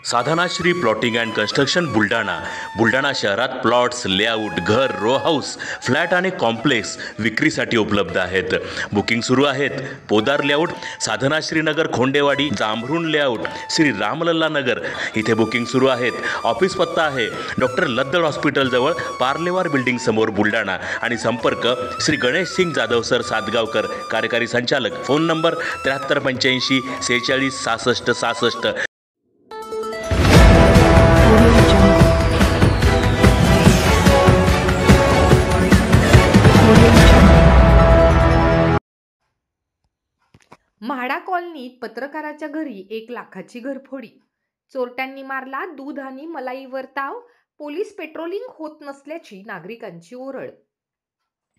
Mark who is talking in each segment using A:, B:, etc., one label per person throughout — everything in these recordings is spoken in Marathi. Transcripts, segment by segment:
A: Sadhanashri plotting and construction Buldhana शहरात प्लॉट्स, लेआउट, घर, रो हाऊस, फ्लॅट आणि कॉम्प्लेक्स विक्रीसाठी उपलब्ध आहेत. बुकिंग सुरू आहेत. पोदार लेआउट, साधनाश्री नगर, खोंडेवाडी, जांभरुण लेआउट, श्री रामलल्ला नगर इथे बुकिंग सुरू आहेत. ऑफिस पत्ता आहे डॉक्टर लद्दड हॉस्पिटल जवळ, पार्लेवार बिल्डिंग समोर, बुलढाणा. आणि संपर्क श्री गणेश सिंग जाधव सर सातगावकर, कार्यकारी संचालक. Phone number 7385 46 66 66.
B: म्हाडा कॉलनीत पत्रकाराच्या घरी 1 लाखाची घरफोडी. चोरट्यांनी मारला दूध आणि मलाईवर ताव. पोलीस पेट्रोलिंग होत नसल्याची नागरिकांची ओरड.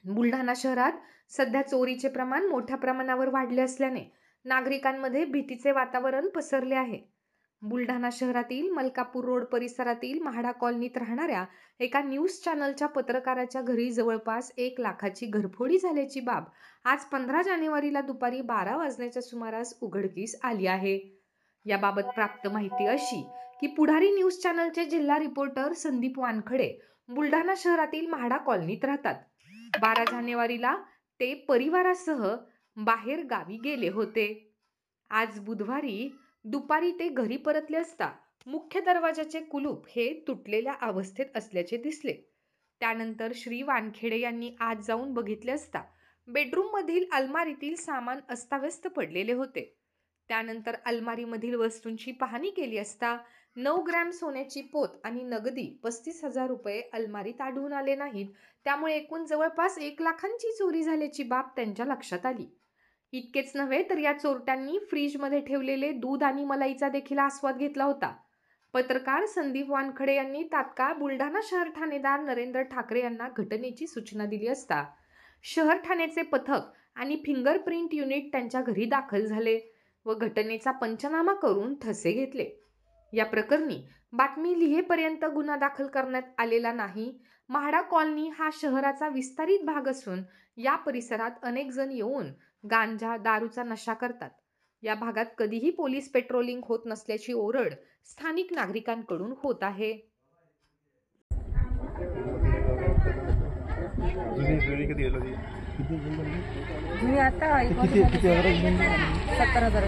B: बुलढाणा शहरात सध्या चोरीचे प्रमाण मोठ्या प्रमाणावर वाढले असल्याने नागरिकांमध्ये भीतीचे वातावरण पसरले आहे. बुलढाणा शहरातील मलकापूर रोड परिसरातील म्हाडा कॉलनीत राहणाऱ्या एका न्यूज चॅनलच्या पत्रकाराच्या घरी जवळपास 1 लाखाची घरफोडी झाल्याची बाब आज 15 जानेवारीला दुपारी 12 वाजण्याच्या सुमारास उघडकीस आली आहे. याबाबत प्राप्त माहिती अशी की पुढारी न्यूज चॅनलचे जिल्हा रिपोर्टर संदीप वानखडे बुलढाणा शहरातील म्हाडा कॉलनीत राहतात. 12 जानेवारीला ते परिवारासह बाहेर गावी गेले होते. आज बुधवारी दुपारी ते घरी परतले असता मुख्य दरवाजाचे कुलूप हे तुटलेल्या अवस्थेत असल्याचे दिसले. त्यानंतर श्री वानखेडे यांनी आत जाऊन बघितले असता बेडरूम मधील अलमारीतील सामान अस्ताव्यस्त पडलेले होते. त्यानंतर अलमारीमधील वस्तूंची पाहणी केली असता 9 ग्रॅम सोन्याची पोत आणि नगदी 35,000 रुपये अलमारीत आढळून आले नाहीत. त्यामुळे एकूण जवळपास 1 लाखांची चोरी झाल्याची बाब त्यांच्या लक्षात आली. इतकेच नव्हे तर या चोरट्यांनी फ्रीजमध्ये ठेवलेले दूध आणि मलाईचा देखील आस्वाद घेतला होता. पत्रकार संदीप वानखडे यांनी तात्काळ बुलढाणा शहर ठाणेदार नरेंद्र ठाकरे यांना घटनेची सूचना दिली असता शहर ठाण्याचे पथक आणि फिंगरप्रिंट युनिट त्यांच्या घरी दाखल झाले व घटनेचा पंचनामा करून ठसे घेतले. या प्रकरणी बातमी लिहेपर्यंत गुन्हा दाखल करण्यात आलेला नाही. म्हाडा कॉलनी हा शहराचा विस्तारित भाग असून या परिसरात अनेक जण येऊन गांजा, दारूचा नशा करतात. या भागात कधीही पोलीस पेट्रोलिंग होत नसल्याची ओरड स्थानिक नागरिकांकडून होत आहे.
C: आता 17,000